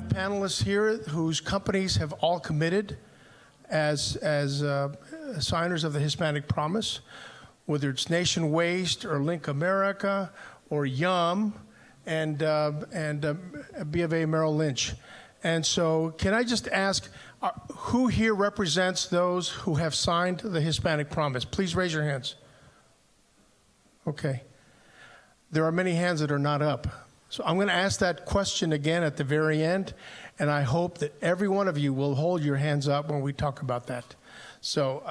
panelists here whose companies have all committed as signers of the Hispanic Promise, whether it's Nation Waste or LinkAmerica or Yum and B of A Merrill Lynch. And so can I just ask, who here represents those who have signed the Hispanic Promise? Please raise your hands. Okay. There are many hands that are not up. So I'm going to ask that question again at the very end, and I hope that every one of you will hold your hands up when we talk about that. So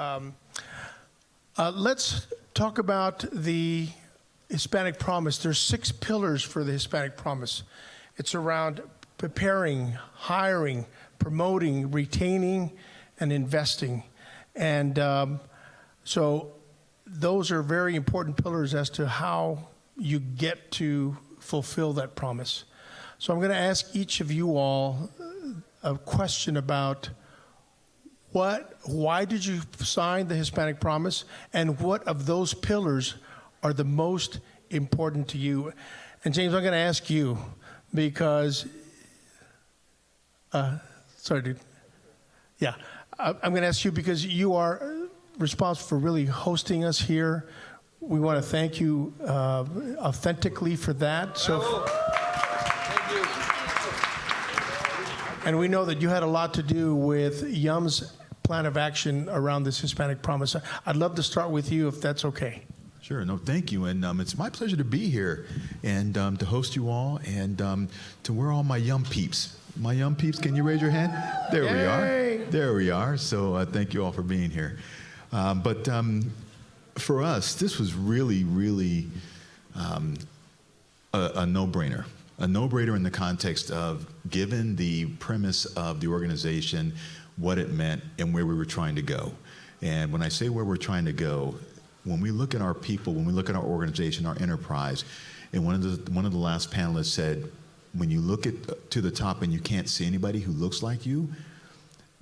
let's talk about the Hispanic Promise. There's 6 pillars for the Hispanic Promise. It's around preparing, hiring, promoting, retaining, and investing. And so those are very important pillars as to how you get to fulfill that promise. So I'm going to ask each of you all a question about why did you sign the Hispanic Promise, and what of those pillars are the most important to you? And James, I'm going to ask you because, sorry, dude. Yeah, I'm going to ask you because you are responsible for really hosting us here. We want to thank you authentically for that. So, thank you. And we know that you had a lot to do with Yum's plan of action around this Hispanic Promise. I'd love to start with you, if that's okay. Sure. No, thank you. And it's my pleasure to be here and to host you all and to where all my Yum peeps. My Yum peeps, can you raise your hand? There we are. There we are. So thank you all for being here. But for us, this was really, really a no-brainer. A no-brainer in the context of, given the premise of the organization, what it meant, and where we were trying to go. And when I say where we're trying to go, when we look at our people, when we look at our organization, our enterprise, and one of the last panelists said, when you look to the top and you can't see anybody who looks like you,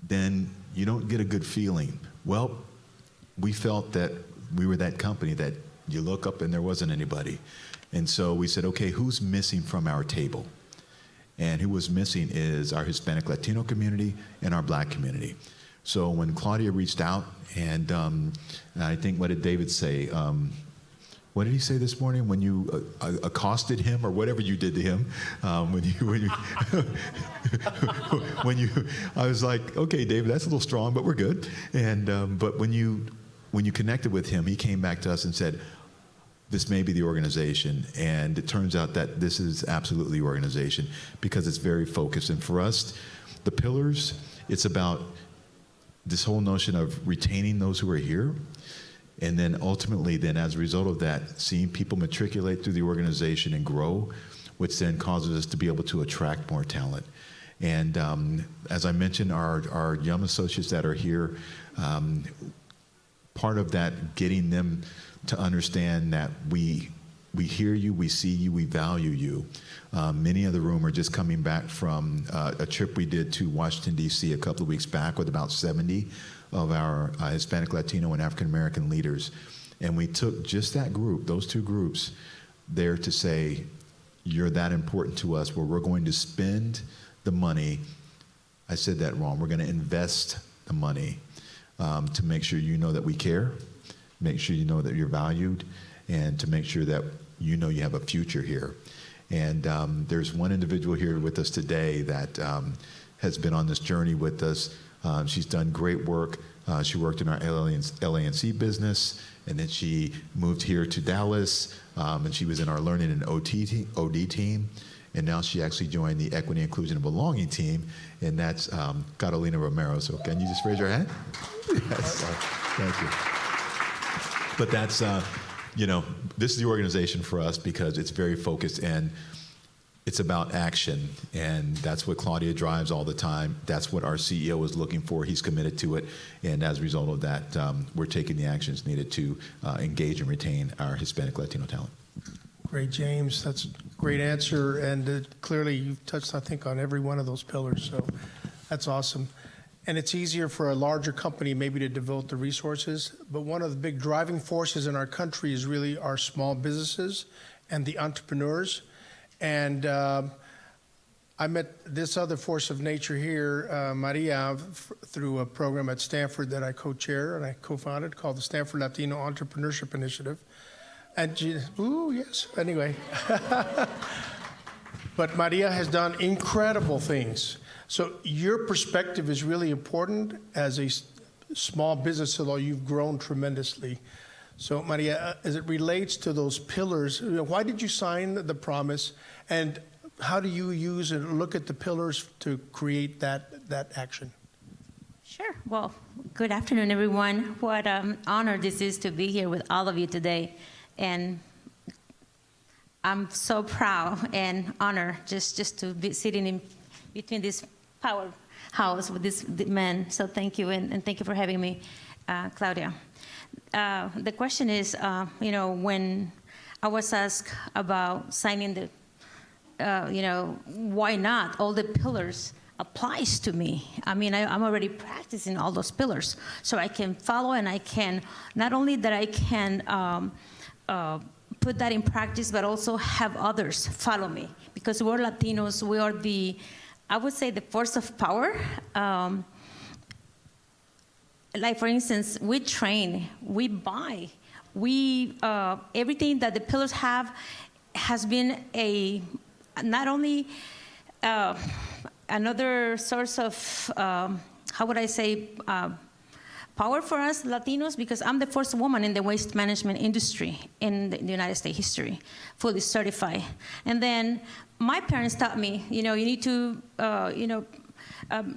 then you don't get a good feeling. Well, we felt that we were that company that you look up and there wasn't anybody. And so we said, okay, who's missing from our table? And who was missing is our Hispanic Latino community and our Black community. So when Claudia reached out, and I think, what did David say? What did he say this morning when you accosted him, or whatever you did to him? I was like, okay, David, that's a little strong, but we're good. And but when you connected with him, he came back to us and said, this may be the organization. And it turns out that this is absolutely the organization, because it's very focused. And for us, the pillars, it's about this whole notion of retaining those who are here. And then ultimately, then as a result of that, seeing people matriculate through the organization and grow, which then causes us to be able to attract more talent. And as I mentioned, our Yum associates that are here, part of that, getting them to understand that we hear you, we see you, we value you. Many of the room are just coming back from a trip we did to Washington, D.C. a couple of weeks back with about 70 of our Hispanic, Latino, and African American leaders. And we took just that group, those 2 groups, there to say, you're that important to us, where we're going to spend the money. I said that wrong. We're going to invest the money to make sure you know that we care, make sure you know that you're valued, and to make sure that you know you have a future here. And there's one individual here with us today that has been on this journey with us. She's done great work. She worked in our LA&C business, and then she moved here to Dallas, and she was in our learning and OD team. And now she actually joined the Equity, Inclusion, and Belonging team, and that's Carolyn Romero. So can you just raise your hand? Yes, thank you. But that's, this is the organization for us because it's very focused and it's about action. And that's what Claudia drives all the time. That's what our CEO is looking for. He's committed to it. And as a result of that, we're taking the actions needed to engage and retain our Hispanic Latino talent. Great, James. That's a great answer. And clearly you've touched, I think, on every one of those pillars. So that's awesome. And it's easier for a larger company maybe to devote the resources. But one of the big driving forces in our country is really our small businesses and the entrepreneurs. And I met this other force of nature here, Maria, through a program at Stanford that I co-chair and I co-founded called the Stanford Latino Entrepreneurship Initiative. And yes, anyway. But Maria has done incredible things. So your perspective is really important as a small business, although you've grown tremendously. So Maria, as it relates to those pillars, why did you sign the promise, and how do you use and look at the pillars to create that action? Sure. Well, good afternoon, everyone. What honor this is to be here with all of you today. And I'm so proud and honored just to be sitting in between this powerhouse with this men. So thank you, and thank you for having me, Claudia. The question is, when I was asked about signing the, why not? All the pillars applies to me. I mean, I'm already practicing all those pillars, so I can follow, and I can, not only that I can put that in practice, but also have others follow me. Because we're Latinos, we are I would say the force of power. Like for instance, we train, we buy, everything that the pillars have has been not only another source of, how would I say, power for us Latinos, because I'm the first woman in the waste management industry in the United States history, fully certified. And then my parents taught me, you need to,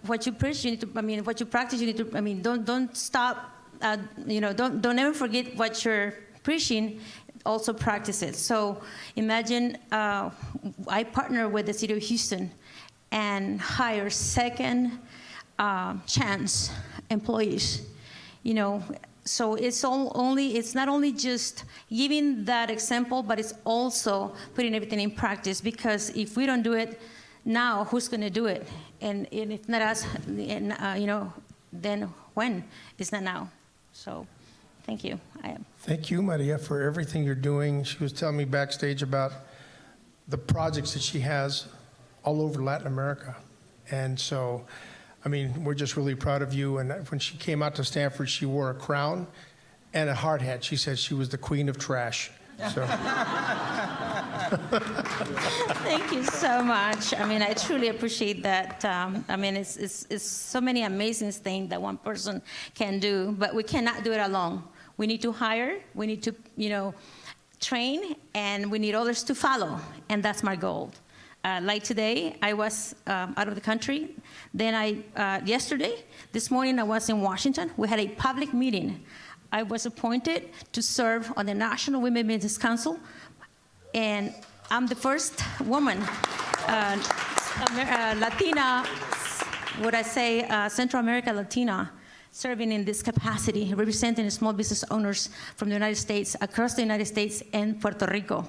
what you preach, you need to, what you practice, you need to, don't stop, don't ever forget what you're preaching, also practice it. So imagine I partner with the city of Houston and hire second chance employees. So it's not only just giving that example, but it's also putting everything in practice, because if we don't do it now, who's going to do it? And if not us, then when? It's not now. So thank you. Thank you, Maria, for everything you're doing. She was telling me backstage about the projects that she has all over Latin America. And so, we're just really proud of you. And when she came out to Stanford, she wore a crown and a hard hat. She said she was the queen of trash. So. Thank you so much. I truly appreciate that. It's so many amazing things that one person can do, but we cannot do it alone. We need to hire, we need to, train, and we need others to follow, and that's my goal. Like today, I was out of the country. Then this morning I was in Washington. We had a public meeting. I was appointed to serve on the National Women Business Council, and I'm the first woman, Latina, Central America Latina, serving in this capacity, representing small business owners from the United States, across the United States and Puerto Rico.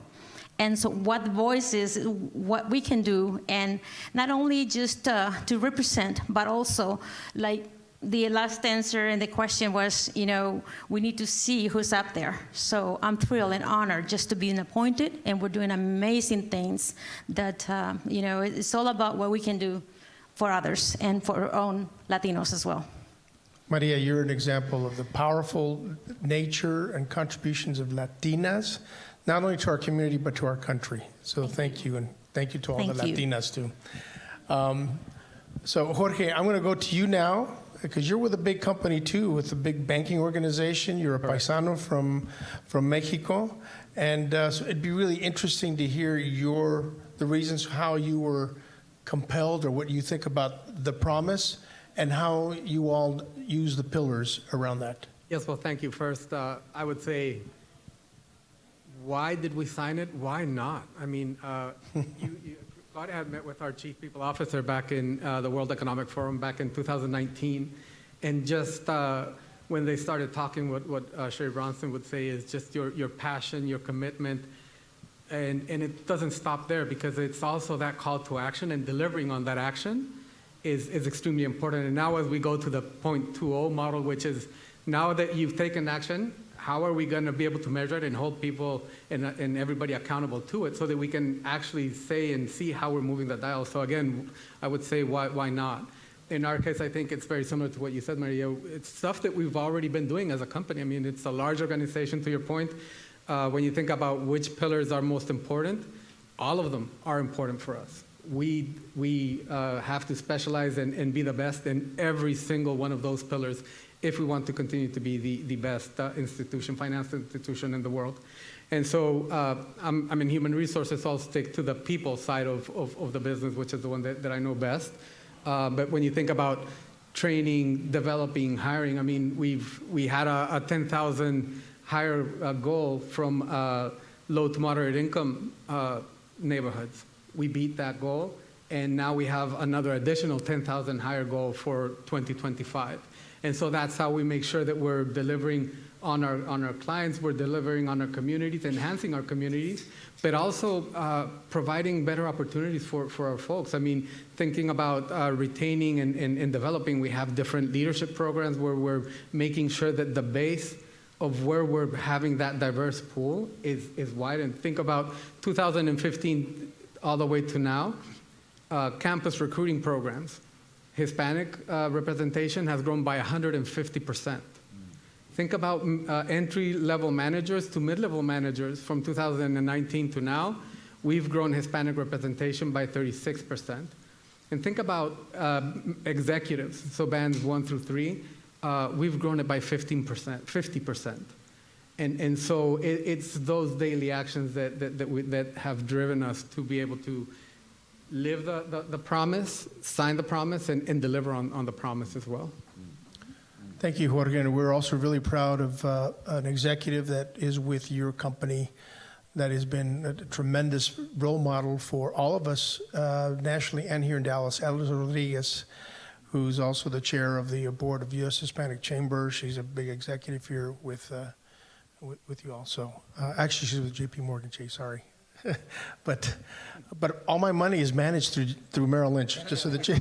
And so what the voice is, what we can do, and not only just to represent, but also, like the last answer and the question was, we need to see who's up there. So I'm thrilled and honored just to be appointed, and we're doing amazing things that, it's all about what we can do for others and for our own Latinos as well. Maria, you're an example of the powerful nature and contributions of Latinas, not only to our community, but to our country. So thank you, and thank you to all the Latinas, too. So, Jorge, I'm going to go to you now, because you're with a big company, too, with a big banking organization. You're a paisano from Mexico. And so it'd be really interesting to hear the reasons how you were compelled, or what you think about the promise, and how you all use the pillars around that. Yes, well, thank you. First, I would say, why did we sign it? Why not? Claudia had met with our chief people officer back in the World Economic Forum back in 2019. And just when they started talking, what Sherry Bronson would say is just your passion, your commitment. And it doesn't stop there, because it's also that call to action, and delivering on that action is extremely important. And now as we go to the 0.20 model, which is now that you've taken action, how are we going to be able to measure it and hold people and everybody accountable to it so that we can actually say and see how we're moving the dial? So again, I would say, why not? In our case, I think it's very similar to what you said, Maria. It's stuff that we've already been doing as a company. I mean, it's a large organization, to your point. When you think about which pillars are most important, all of them are important for us. We have to specialize and be the best in every single one of those pillars if we want to continue to be the best financial institution in the world. And so I'm in human resources, so I'll stick to the people side of the business, which is the one that I know best. But when you think about training, developing, hiring, I mean, we had a 10,000 hire goal from low to moderate income neighborhoods. We beat that goal, and now we have another additional 10,000 hire goal for 2025. And so that's how we make sure that we're delivering on our clients, we're delivering on our communities, enhancing our communities, but also providing better opportunities for our folks. I mean, thinking about retaining and developing, we have different leadership programs where we're making sure that the base of where we're having that diverse pool is wide. And think about 2015 all the way to now, campus recruiting programs. Hispanic representation has grown by 150%. Think about entry-level managers to mid-level managers from 2019 to now. We've grown Hispanic representation by 36%. And think about executives, so bands 1 through 3. We've grown it by 50%. And so it's those daily actions that have driven us to be able to live the promise, sign the promise, and deliver on the promise as well. Thank you, Jorge. And we're also really proud of an executive that is with your company that has been a tremendous role model for all of us nationally and here in Dallas, Rios, who's also the chair of the board of U.S. Hispanic Chamber. She's a big executive here with you also. Actually, she's with J.P. Morgan Chase, sorry. But all my money is managed through Merrill Lynch, just so that you...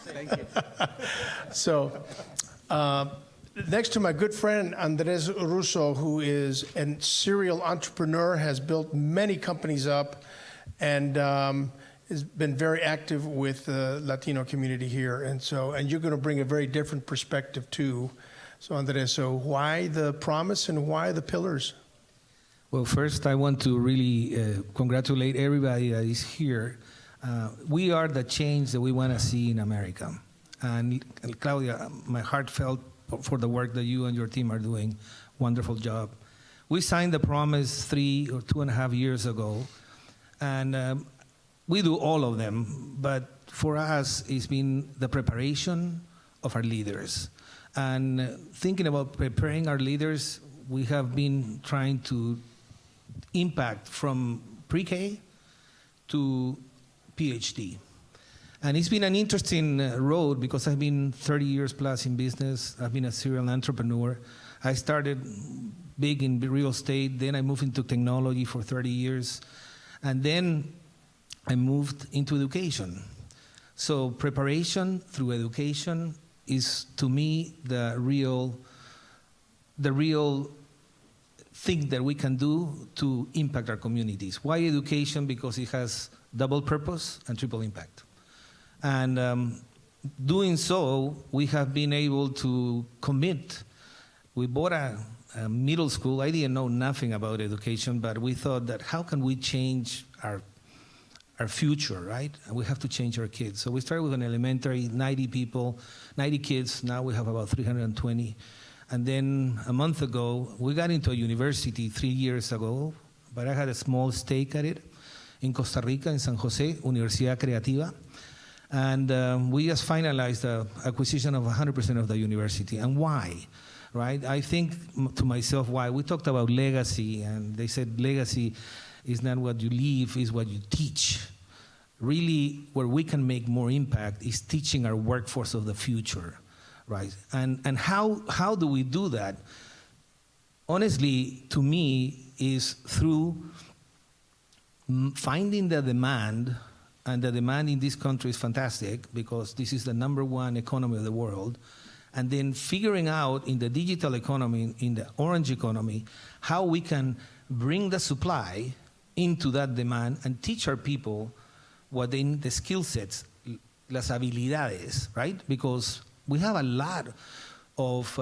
Thank you. So... next to my good friend Andres Ruzo, who is a serial entrepreneur, has built many companies up, and has been very active with the Latino community here. And you're going to bring a very different perspective too. So Andres, so why the promise and why the pillars? Well, first I want to really congratulate everybody that is here. We are the change that we want to see in America. And Claudia, my heart felt for the work that you and your team are doing. Wonderful job. We signed the promise 3 or 2.5 years ago, and we do all of them, but for us, it's been the preparation of our leaders. And thinking about preparing our leaders, we have been trying to impact from pre-K to PhD. And it's been an interesting road because I've been 30 years plus in business. I've been a serial entrepreneur. I started big in real estate, then I moved into technology for 30 years, and then I moved into education. So preparation through education is, to me, the real thing that we can do to impact our communities. Why education? Because it has double purpose and triple impact. And doing so, we have been able to commit. We bought a middle school. I didn't know nothing about education, but we thought that how can we change our future, right? And we have to change our kids. So we started with an elementary, 90 people, 90 kids. Now we have about 320. And then a month ago, we got into a university 3 years ago, but I had a small stake at it in Costa Rica, in San Jose, Universidad Creativa. And we just finalized the acquisition of 100% of the university. And why, right? I think to myself, why? We talked about legacy, and they said legacy is not what you leave, is what you teach. Really, where we can make more impact is teaching our workforce of the future, right? And how do we do that? Honestly, to me, is through finding the demand. And the demand in this country is fantastic because this is the #1 economy of the world. and then figuring out in the digital economy, in the orange economy, how we can bring the supply into that demand and teach our people what they need, the skill sets, las habilidades, right? Because we have a lot of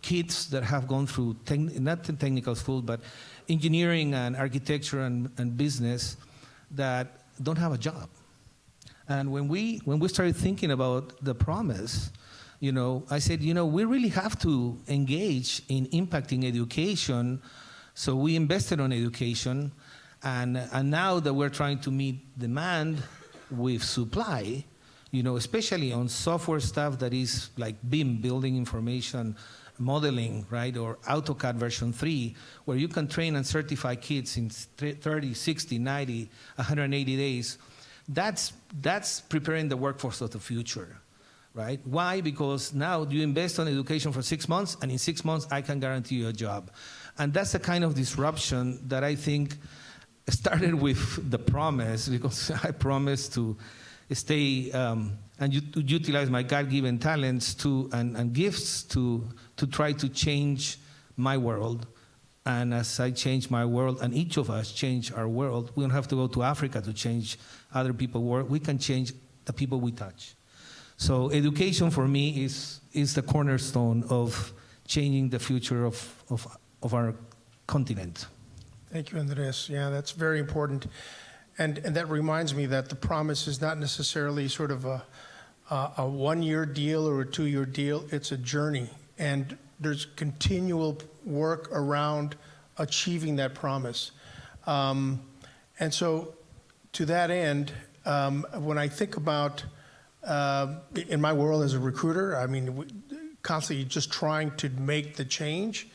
kids that have gone through, not the technical school, but engineering and architecture and business that don't have a job. And when we started thinking about the promise, I said, we really have to engage in impacting education. So we invested on education. And now that we're trying to meet demand with supply, especially on software stuff that is like BIM, building information modeling, right, or AutoCAD version 3, where you can train and certify kids in 30, 60, 90, 180 days, that's preparing the workforce of the future, right? Why? Because now you invest on education for 6 months, and in 6 months, I can guarantee you a job. And that's the kind of disruption that I think started with the promise, because I promised to stay and utilize my God-given talents and gifts to try to change my world. And as I change my world, and each of us change our world, we don't have to go to Africa to change other people's world. We can change the people we touch. So education for me is the cornerstone of changing the future of our continent. Thank you, Andres. Yeah, that's very important. And that reminds me that the promise is not necessarily sort of a 1-year deal or a 2-year deal. It's a journey. And there's continual work around achieving that promise. And so to that end, when I think about in my world as a recruiter, I mean, constantly just trying to make the change,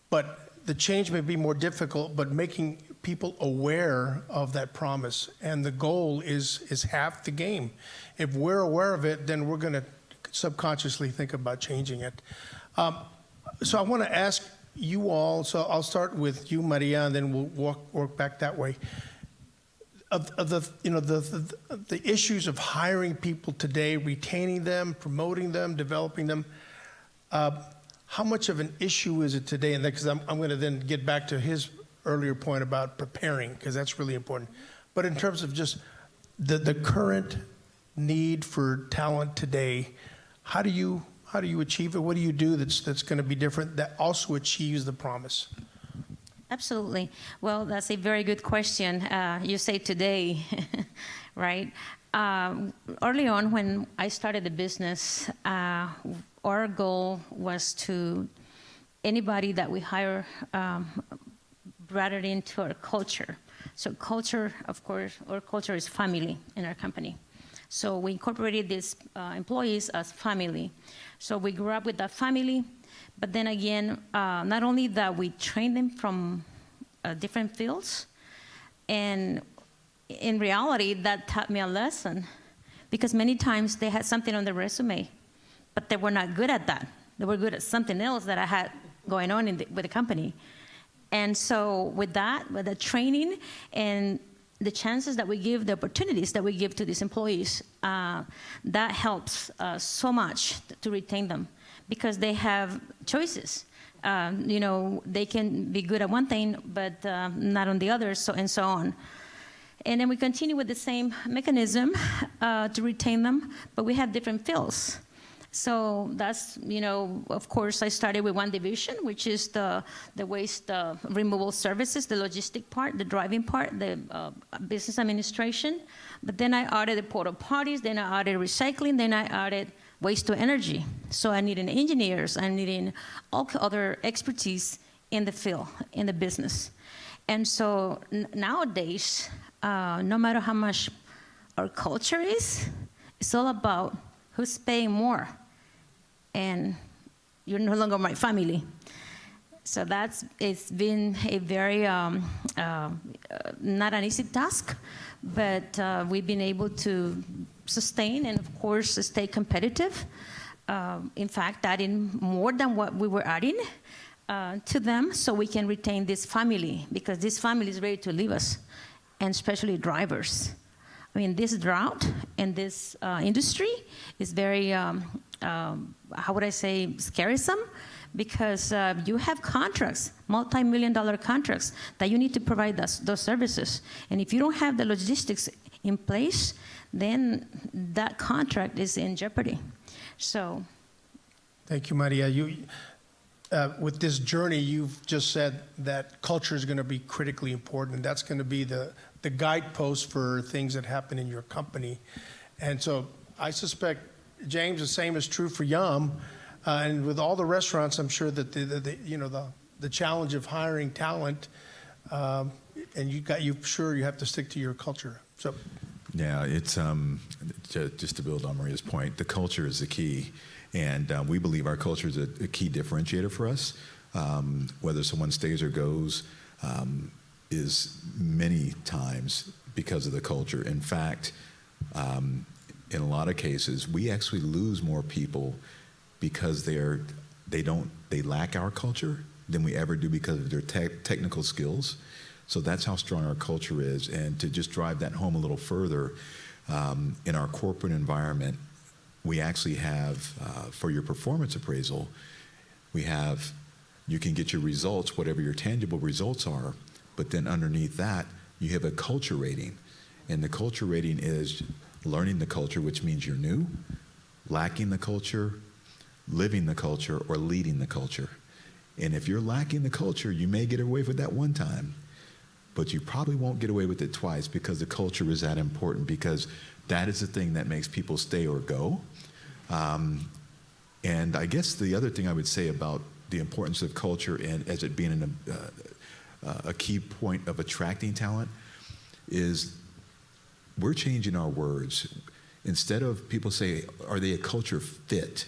but the change may be more difficult, but making people aware of that promise. And the goal is half the game. If we're aware of it, then we're going to subconsciously think about changing it. So I want to ask you all, so I'll start with you, Maria, and then we'll work back that way. Of the issues of hiring people today, retaining them, promoting them, developing them, how much of an issue is it today? And because I'm going to then get back to his earlier point about preparing, because that's really important. But in terms of just the current need for talent today, how do you achieve it? What do you do that's going to be different that also achieves the promise? Absolutely. Well, that's a very good question. You say today, right? Early on, when I started the business, our goal was to anybody that we hire brought it into our culture. So culture, of course, our culture is family in our company. So we incorporated these employees as family. So we grew up with that family, but then again, not only that, we train them from different fields, and in reality, that taught me a lesson, because many times they had something on their resume, but they were not good at that. They were good at something else that I had going on with the company. And so with that, with the training and the chances that we give, the opportunities that we give to these employees, that helps so much to retain them, because they have choices. They can be good at one thing, but not on the other, and so on. And then we continue with the same mechanism to retain them, but we have different fields. So that's, of course, I started with one division, which is the waste removal services, the logistic part, the driving part, the business administration. But then I added the porta potties, then I added recycling, then I added waste to energy. So I needed engineers, I needed all other expertise in the field, in the business. And so nowadays, no matter how much our culture is, it's all about who's paying more. And you're no longer my family. So it's been a very, not an easy task, but we've been able to sustain and, of course, stay competitive. In fact, adding more than what we were adding to them, so we can retain this family, because this family is ready to leave us, and especially drivers. I mean, this drought in this industry is very how would I say, scaresome, because you have contracts, multi-million-dollar contracts, that you need to provide those services. And if you don't have the logistics in place, then that contract is in jeopardy. So, Thank you, Maria. With this journey, you've just said that culture is going to be critically important, and that's going to be the guidepost for things that happen in your company. And so I suspect, James, the same is true for Yum. And with all the restaurants, I'm sure that the challenge of hiring talent, and you have to stick to your culture. So, Yeah, it's just to build on Maria's point, the culture is the key, and we believe our culture is a key differentiator for us. Whether someone stays or goes is many times because of the culture. In fact, in a lot of cases, we actually lose more people because they lack our culture than we ever do because of their technical skills. So that's how strong our culture is. And to just drive that home a little further, in our corporate environment, we actually have, for your performance appraisal, you can get your results, whatever your tangible results are, but then underneath that, you have a culture rating. And the culture rating is learning the culture, which means you're new, lacking the culture, living the culture, or leading the culture. And if you're lacking the culture, you may get away with that one time, but you probably won't get away with it twice, because the culture is that important, because that is the thing that makes people stay or go. And I guess the other thing I would say about the importance of culture and as it being a key point of attracting talent is we're changing our words. Instead of people say, are they a culture fit?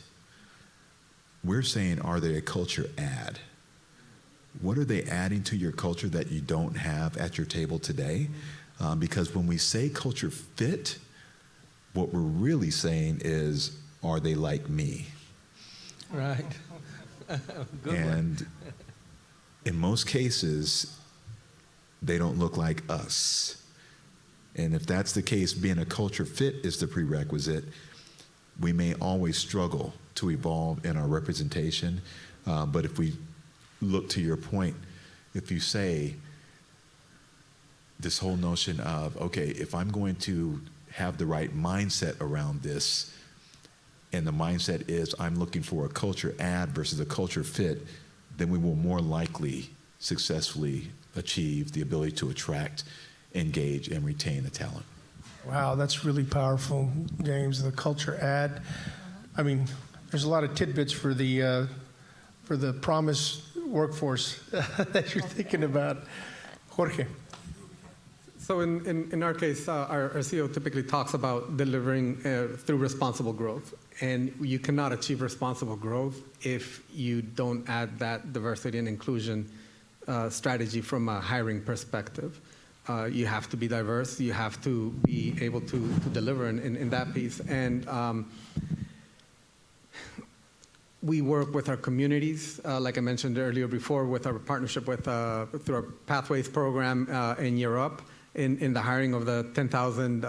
We're saying, are they a culture add? What are they adding to your culture that you don't have at your table today? Because when we say culture fit, what we're really saying is, are they like me? Right. Good And one. in most cases, they don't look like us. And if that's the case, being a culture fit is the prerequisite. We may always struggle to evolve in our representation, but if we look to your point, if you say this whole notion of, okay, if I'm going to have the right mindset around this, and the mindset is I'm looking for a culture add versus a culture fit, then we will more likely successfully achieve the ability to attract, engage, and retain the talent. wow, that's really powerful, James, the culture add. I mean, there's a lot of tidbits for the Promise workforce that you're thinking about. Jorge. So in our case, our CEO typically talks about delivering through responsible growth. And you cannot achieve responsible growth if you don't add that diversity and inclusion strategy from a hiring perspective. You have to be diverse. You have to be able to deliver in that piece. And we work with our communities, like I mentioned earlier before, with our partnership with through our Pathways program in Europe, in the hiring of the 10,000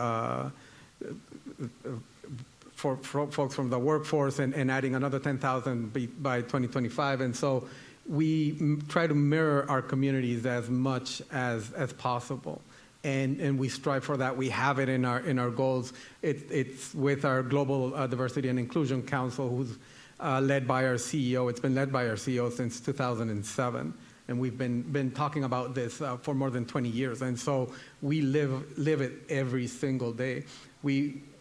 for folks from the workforce, and adding another 10,000 by 2025. And so we try to mirror our communities as much as possible. And we strive for that. We have it in our goals. It's with our Global Diversity and Inclusion Council, who's led by our CEO. It's been led by our CEO since 2007. And we've been talking about this for more than 20 years. And so we live it every single day.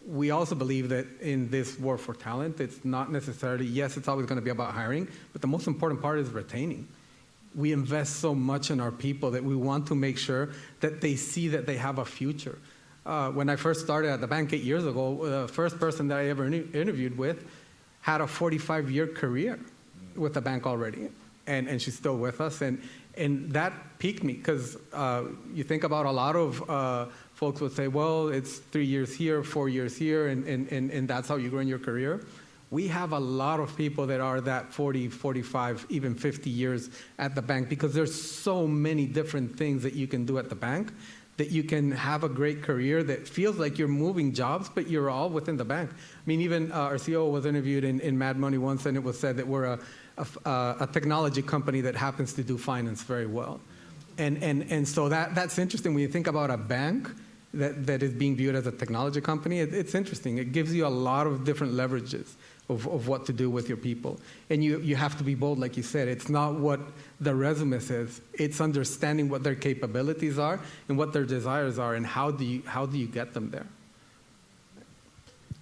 We also believe that in this war for talent, it's not necessarily, yes, it's always going to be about hiring, but the most important part is retaining. We invest so much in our people that we want to make sure that they see that they have a future. When I first started at the bank 8 years ago, the first person that I ever interviewed with had a 45-year career with the bank already, and she's still with us. And that piqued me, because you think about a lot of folks would say, well, it's 3 years here, 4 years here, and that's how you grow in your career. We have a lot of people that are that 40, 45, even 50 years at the bank, because there's so many different things that you can do at the bank that you can have a great career that feels like you're moving jobs, but you're all within the bank. I mean, even our CEO was interviewed in Mad Money once, and it was said that we're a technology company that happens to do finance very well. And so that's interesting when you think about a bank that is being viewed as a technology company. It's interesting. It gives you a lot of different leverages of what to do with your people. And you have to be bold, like you said. It's not what the resume says. It's understanding what their capabilities are and what their desires are, and how do you get them there.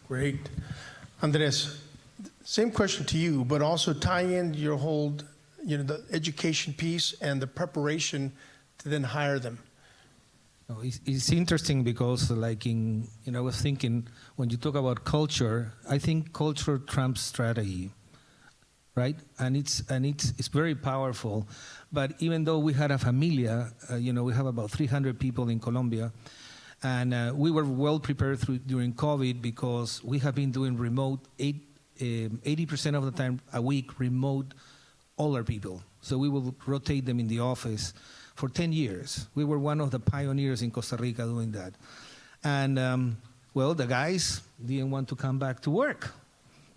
Great. Andres, same question to you, but also tie in your whole, the education piece and the preparation to then hire them. No, it's interesting because, I was thinking, when you talk about culture, I think culture trumps strategy, right? And it's very powerful. But even though we had a familia, we have about 300 people in Colombia, and we were well prepared during COVID because we have been doing remote 80% of the time a week, remote older people. So we will rotate them in the office for 10 years. We were one of the pioneers in Costa Rica doing that. And, the guys didn't want to come back to work.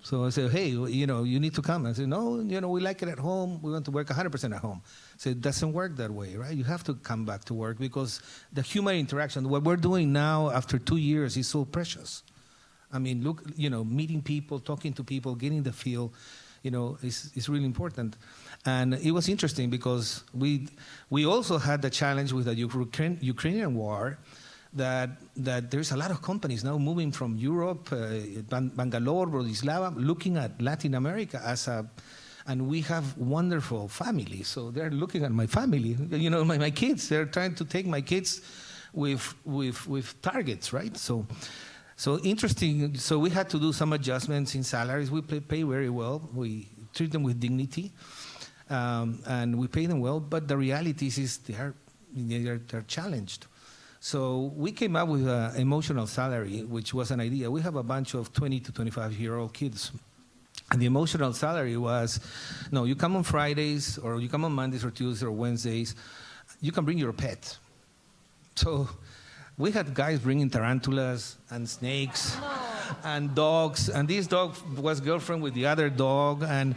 So I said, hey, you need to come. I said, no, we like it at home. We want to work 100% at home. So it doesn't work that way, right? You have to come back to work because the human interaction, what we're doing now after 2 years is so precious. I mean, look, meeting people, talking to people, getting the feel, is really important. And it was interesting because we also had the challenge with the Ukrainian war that there's a lot of companies now moving from Europe, Bangalore, Bratislava, looking at Latin America and we have wonderful families. So they're looking at my family, my kids. They're trying to take my kids with targets, right? So interesting. So we had to do some adjustments in salaries. We pay very well. We treat them with dignity. And we pay them well, but the reality is they're challenged. So we came up with an emotional salary, which was an idea. We have a bunch of 20 to 25-year-old kids. And the emotional salary was, no, you come on Fridays, or you come on Mondays or Tuesdays or Wednesdays, you can bring your pet. So we had guys bringing tarantulas and snakes and dogs, and this dog was girlfriend with the other dog, and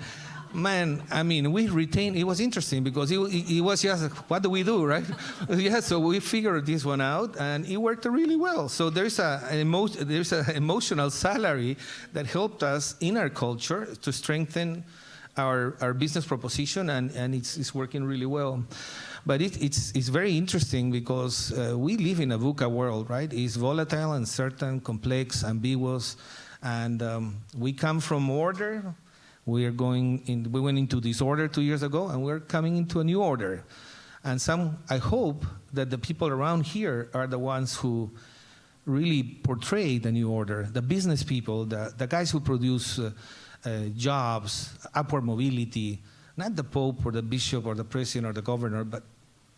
man, I mean, we retained, it was interesting because it was just, what do we do, right? Yeah, so we figured this one out, and it worked really well. So there's an emotional salary that helped us in our culture to strengthen our business proposition, and it's working really well. But it's very interesting because we live in a VUCA world, right? It's volatile, uncertain, complex, ambiguous, and we come from order. We went into disorder 2 years ago, and we're coming into a new order. And I hope that the people around here are the ones who really portray the new order, the business people, the guys who produce jobs, upward mobility, not the Pope or the Bishop or the President or the Governor, but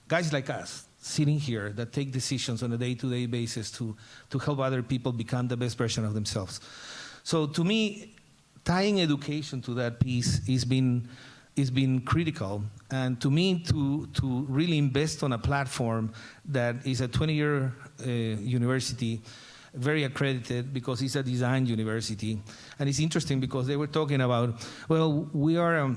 guys like us sitting here that take decisions on a day-to-day basis to help other people become the best version of themselves. So to me, tying education to that piece has been critical, and to me, to really invest on a platform that is a 20-year university, very accredited because it's a design university, and it's interesting because they were talking about, well, we're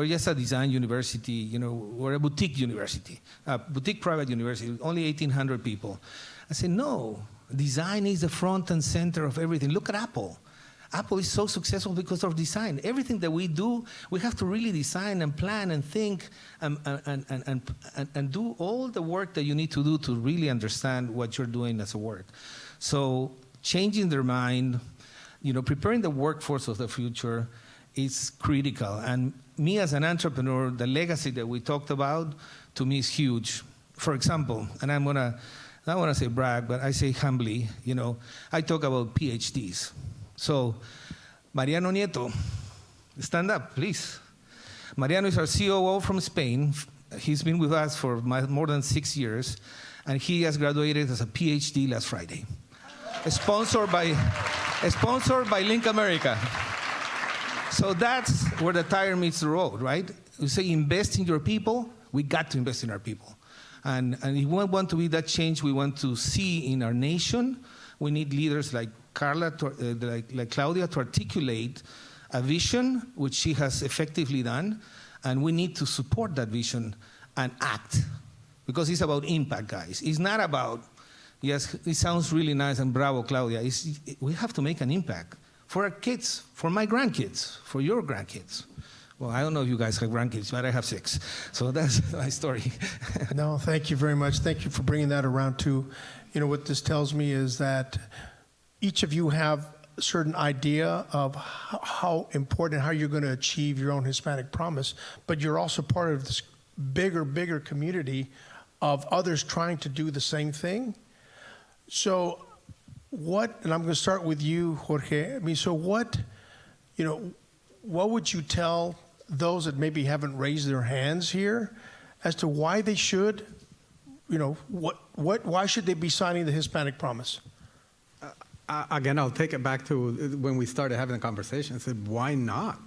just a design university, we're a boutique university, a boutique private university, only 1,800 people. I said, no, design is the front and center of everything. Look at Apple. Apple is so successful because of design. Everything that we do, we have to really design and plan and think and do all the work that you need to do to really understand what you're doing as a work. So changing their mind, preparing the workforce of the future is critical. And me as an entrepreneur, the legacy that we talked about, to me is huge. For example, and I want to say brag, but I say humbly, I talk about PhDs. So, Mariano Nieto, stand up, please. Mariano is our COO from Spain. He's been with us for more than 6 years, and he has graduated as a PhD last Friday. Sponsored by LinkAmerica. So that's where the tire meets the road, right? We say invest in your people. We got to invest in our people. And if we want to be that change we want to see in our nation, we need leaders like Carla, like Claudia, to articulate a vision, which she has effectively done, and we need to support that vision and act, because it's about impact, guys. It's not about, yes, it sounds really nice and bravo, Claudia. We have to make an impact for our kids, for my grandkids, for your grandkids. Well, I don't know if you guys have grandkids, but I have 6. So that's my story. No, thank you very much. Thank you for bringing that around too. You know, what this tells me is that each of you have a certain idea of how important, how you're going to achieve your own Hispanic promise, but you're also part of this bigger community of others trying to do the same thing. So what, and I'm going to start with you, Jorge. I mean, so what, you know, what would you tell those that maybe haven't raised their hands here as to why they should, you know, why should they be signing the Hispanic Promise? Again, I'll take it back to when we started having the conversation. I said, why not?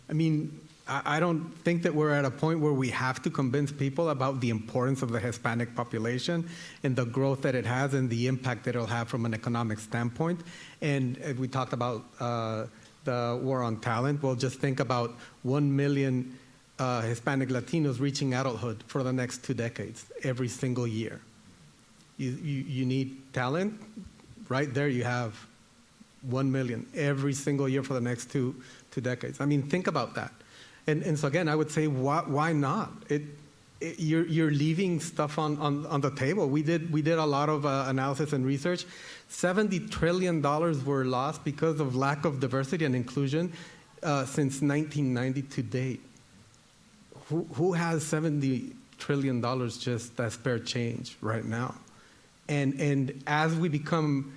I mean, I don't think that we're at a point where we have to convince people about the importance of the Hispanic population and the growth that it has and the impact that it'll have from an economic standpoint. And we talked about the war on talent. Well, just think about 1 million Hispanic Latinos reaching adulthood for the next 2 decades, every single year. You need talent. Right there you have 1 million every single year for the next two decades. I mean, think about that. And so again, I would say, why not? You're leaving stuff on the table. We did a lot of analysis and research. $70 trillion were lost because of lack of diversity and inclusion since 1990 to date. Who has $70 trillion just as spare change right now? And as we become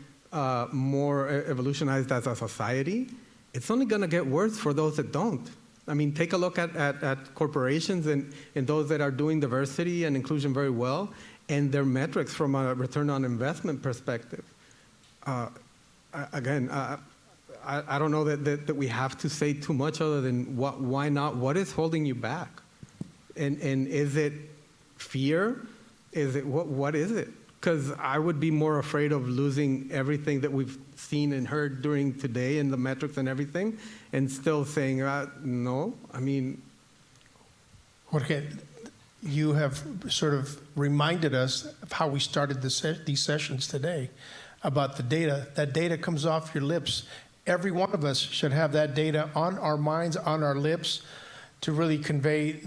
more evolutionized as a society, it's only going to get worse for those that don't. I mean, take a look at corporations and those that are doing diversity and inclusion very well, and their metrics from a return on investment perspective. Again, I don't know that we have to say too much other than why not? What is holding you back? And is it fear? Is it what is it? Because I would be more afraid of losing everything that we've seen and heard during today and the metrics and everything, and still saying, no. I mean, Jorge, you have sort of reminded us of how we started these sessions today about the data. That data comes off your lips. Every one of us should have that data on our minds, on our lips, to really convey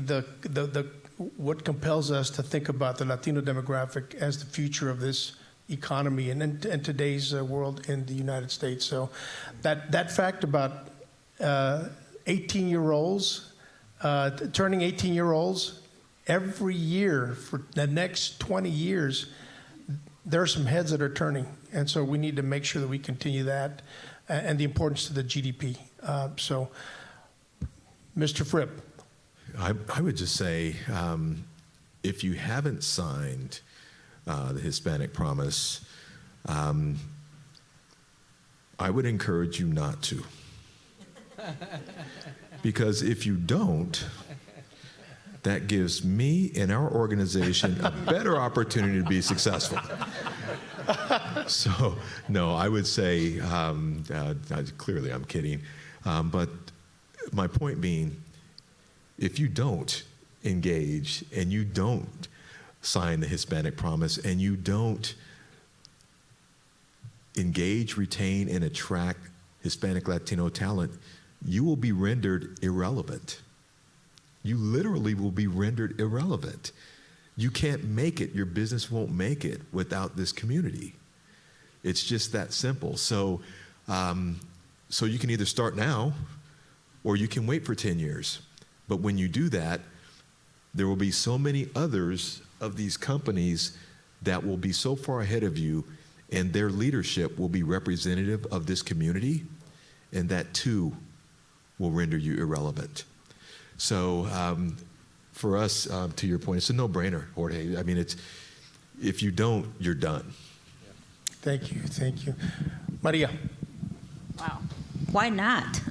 what compels us to think about the Latino demographic as the future of this economy and in today's world in the United States. So that fact about 18-year-olds, turning 18-year-olds, every year for the next 20 years, there are some heads that are turning. And so we need to make sure that we continue that and the importance to the GDP. So, Mr. Fripp. I would just say, if you haven't signed the Hispanic Promise, I would encourage you not to. Because if you don't, that gives me and our organization a better opportunity to be successful. So, no, I would say, clearly I'm kidding, but my point being, if you don't engage and you don't sign the Hispanic Promise and you don't engage, retain, and attract Hispanic Latino talent, you will be rendered irrelevant. You literally will be rendered irrelevant. You can't make it, your business won't make it without this community. It's just that simple. So, so you can either start now or you can wait for 10 years. But when you do that, there will be so many others of these companies that will be so far ahead of you, and their leadership will be representative of this community, and that too will render you irrelevant. So for us, to your point, it's a no-brainer, Jorge. I mean, if you don't, you're done. Thank you. Maria. Wow. Why not?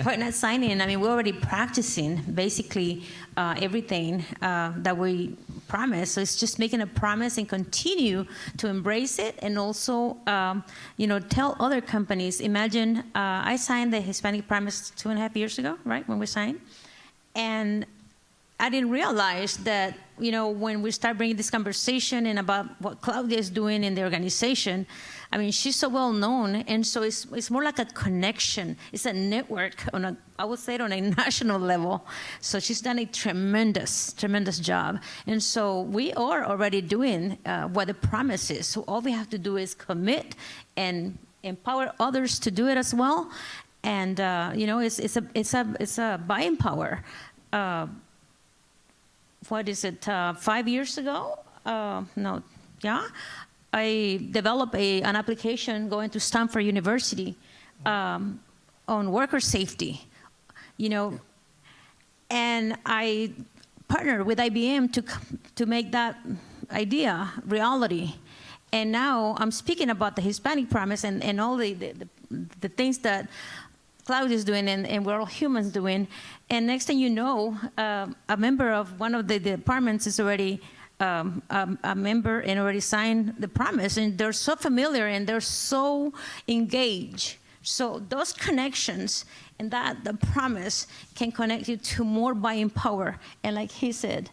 Why not signing? I mean, we're already practicing basically everything that we promise. So it's just making a promise and continue to embrace it, and also, tell other companies. Imagine I signed the Hispanic Promise 2.5 years ago, right, when we signed, and I didn't realize that, when we start bringing this conversation and about what Claudia is doing in the organization, I mean, she's so well known, and so it's more like a connection. It's a network I would say on a national level. So she's done a tremendous job. And so we are already doing what the promise is. So all we have to do is commit and empower others to do it as well. And it's a buying power. What is it? 5 years ago? I developed an application going to Stanford University on worker safety, and I partnered with IBM to make that idea reality. And now I'm speaking about the Hispanic Promise and all the things that Claudia is doing and we're all humans doing. And next thing you know, a member of one of the departments is already a member and already signed the promise, and they're so familiar and they're so engaged. So those connections and the promise can connect you to more buying power. And like he said,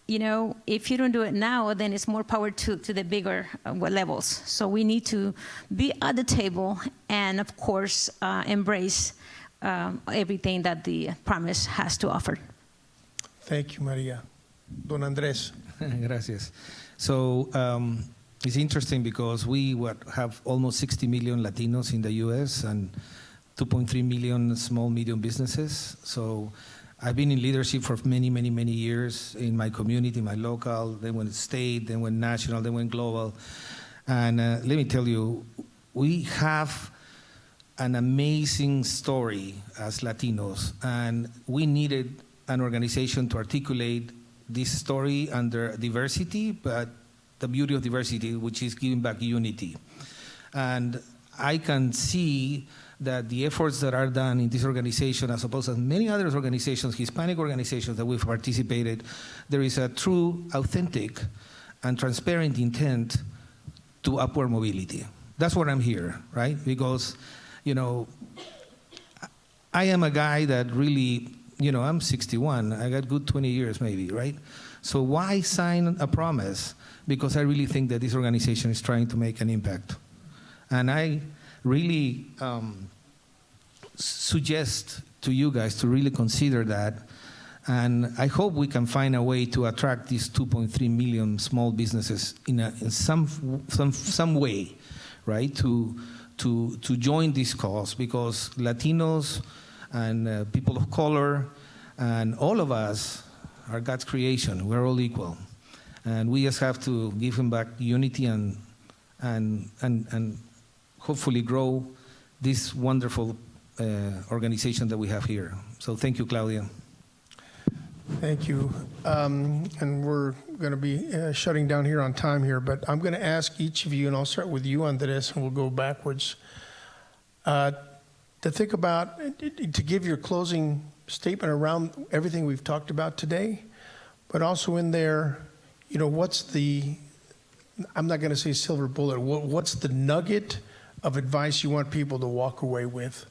if you don't do it now, then it's more power to the bigger levels. So we need to be at the table and, of course, embrace everything that the promise has to offer. Thank you, Maria. Don Andrés. Gracias. So it's interesting because we have almost 60 million Latinos in the U.S. and 2.3 million small, medium businesses. So I've been in leadership for many, many, many years in my community, my local, then went state, then went national, then went global. And let me tell you, we have an amazing story as Latinos, and we needed an organization to articulate this story under diversity, but the beauty of diversity, which is giving back unity. And I can see that the efforts that are done in this organization, as opposed to many other organizations, Hispanic organizations that we've participated, there is a true, authentic, and transparent intent to upward mobility. That's what I'm here, right? Because, I am a guy that really, I'm 61. I got good 20 years maybe, right? So why sign a promise? Because I really think that this organization is trying to make an impact. And I really suggest to you guys to really consider that. And I hope we can find a way to attract these 2.3 million small businesses in some way, right? To join this cause, because Latinos and people of color and all of us are God's creation. We're all equal, and we just have to give Him back unity and hopefully grow this wonderful organization that we have here. So thank you, Claudia. Thank you. And we're going to be shutting down here on time here, but I'm going to ask each of you, and I'll start with you, Andres, and we'll go backwards, to think about, to give your closing statement around everything we've talked about today, but also in there, what's the, I'm not going to say silver bullet, what's the nugget of advice you want people to walk away with?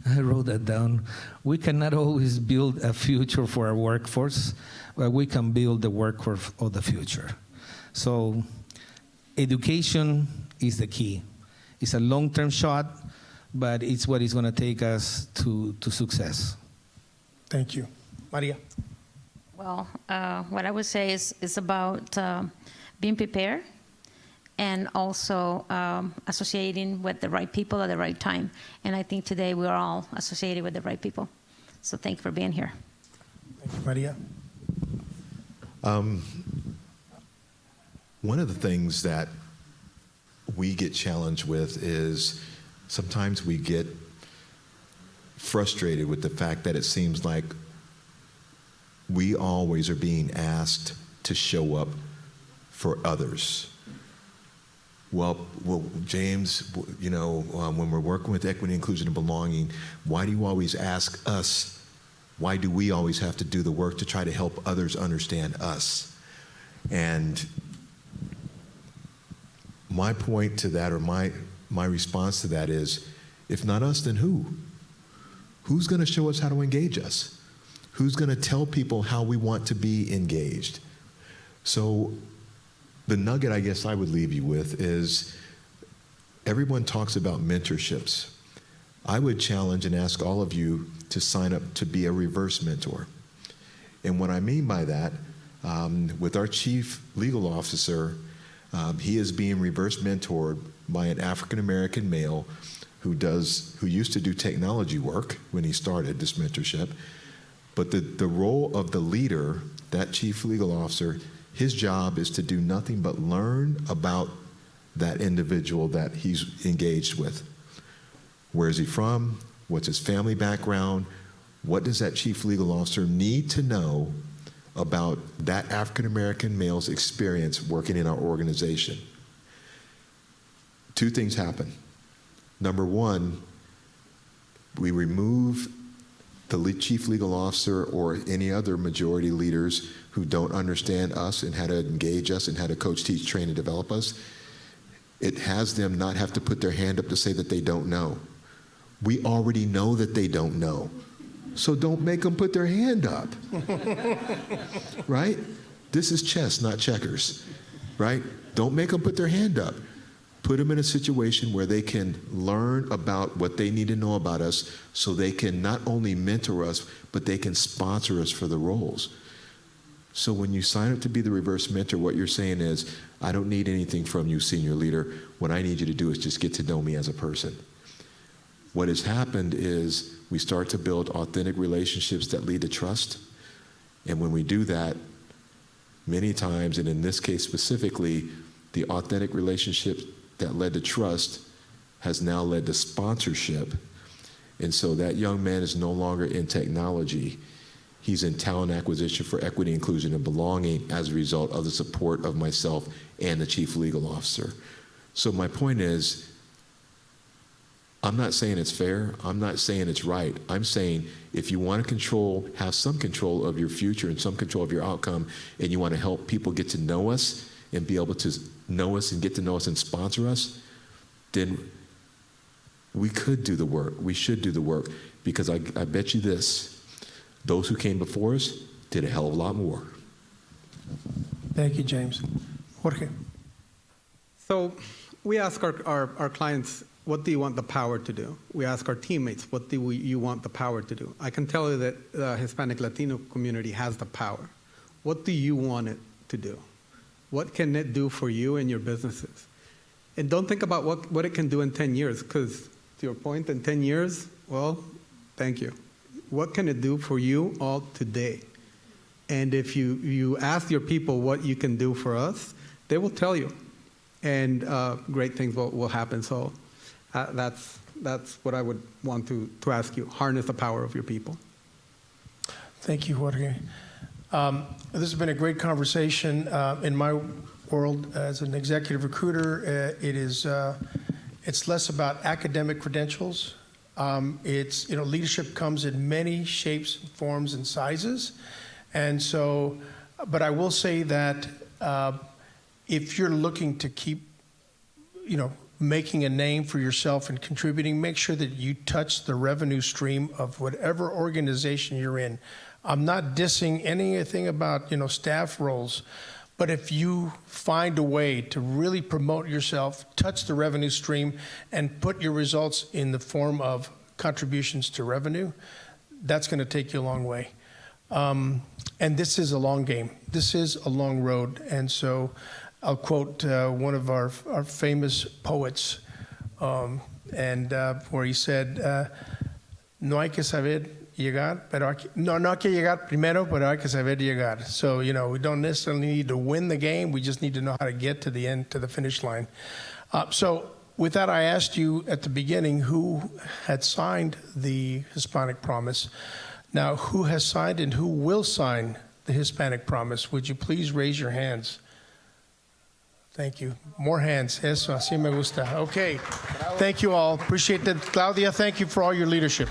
I wrote that down. We cannot always build a future for our workforce, but we can build the workforce of the future. So education is the key. It's a long-term shot, but it's what is going to take us to success. Thank you. Maria? Well, what I would say is about being prepared, and also associating with the right people at the right time. And I think today we're all associated with the right people. So thank you for being here. Thank you, Maria. One of the things that we get challenged with is sometimes we get frustrated with the fact that it seems like we always are being asked to show up for others. Well, James, when we're working with equity, inclusion, and belonging, why do you always ask us Why do we always have to do the work to try to help others understand us? And my point to that, or my response to that is, if not us, then who? Who's going to show us how to engage us? Who's going to tell people how we want to be engaged? So the nugget I guess I would leave you with is, everyone talks about mentorships. I would challenge and ask all of you to sign up to be a reverse mentor. And what I mean by that, with our chief legal officer, he is being reverse mentored by an African-American male who used to do technology work when he started this mentorship. But the role of the leader, that chief legal officer, his job is to do nothing but learn about that individual that he's engaged with. Where is he from? What's his family background? What does that chief legal officer need to know about that African-American male's experience working in our organization? Two things happen. Number one, we remove the chief legal officer or any other majority leaders who don't understand us and how to engage us and how to coach, teach, train, and develop us. It has them not have to put their hand up to say that they don't know. We already know that they don't know. So don't make them put their hand up. Right? This is chess, not checkers. Right? Don't make them put their hand up. Put them in a situation where they can learn about what they need to know about us so they can not only mentor us, but they can sponsor us for the roles. So when you sign up to be the reverse mentor, what you're saying is, I don't need anything from you, senior leader. What I need you to do is just get to know me as a person. What has happened is we start to build authentic relationships that lead to trust. And when we do that, many times, and in this case specifically, the authentic relationship that led to trust has now led to sponsorship. And so that young man is no longer in technology. He's in talent acquisition for equity, inclusion, and belonging as a result of the support of myself and the chief legal officer. So my point is, I'm not saying it's fair. I'm not saying it's right. I'm saying if you want to have some control of your future and some control of your outcome, and you want to help people get to know us and be able to know us and get to know us and sponsor us, then we could do the work. We should do the work, because I bet you this, those who came before us did a hell of a lot more. Thank you, James. Jorge. So we ask our clients, what do you want the power to do? We ask our teammates, what do you want the power to do? I can tell you that the Hispanic Latino community has the power. What do you want it to do? What can it do for you and your businesses? And don't think about what it can do in 10 years, because to your point, in 10 years, well, thank you. What can it do for you all today? And if you ask your people what you can do for us, they will tell you. And great things will happen. So that's what I would want to ask you. Harness the power of your people. Thank you, Jorge. This has been a great conversation. In my world, as an executive recruiter, it's less about academic credentials. It's, leadership comes in many shapes, forms, and sizes. And so, but I will say that if you're looking to keep, making a name for yourself and contributing, make sure that you touch the revenue stream of whatever organization you're in. I'm not dissing anything about, staff roles, but if you find a way to really promote yourself, touch the revenue stream, and put your results in the form of contributions to revenue, that's going to take you a long way. And this is a long game. This is a long road. And so I'll quote one of our famous poets, where he said, no hay que saber llegar, pero no hay que llegar primero, pero hay que saber llegar. So, we don't necessarily need to win the game. We just need to know how to get to the end, to the finish line. So with that, I asked you at the beginning who had signed the Hispanic Promise. Now, who has signed and who will sign the Hispanic Promise? Would you please raise your hands? Thank you. More hands. Eso, así me gusta. Okay. Thank you all. Appreciate that. Claudia, thank you for all your leadership.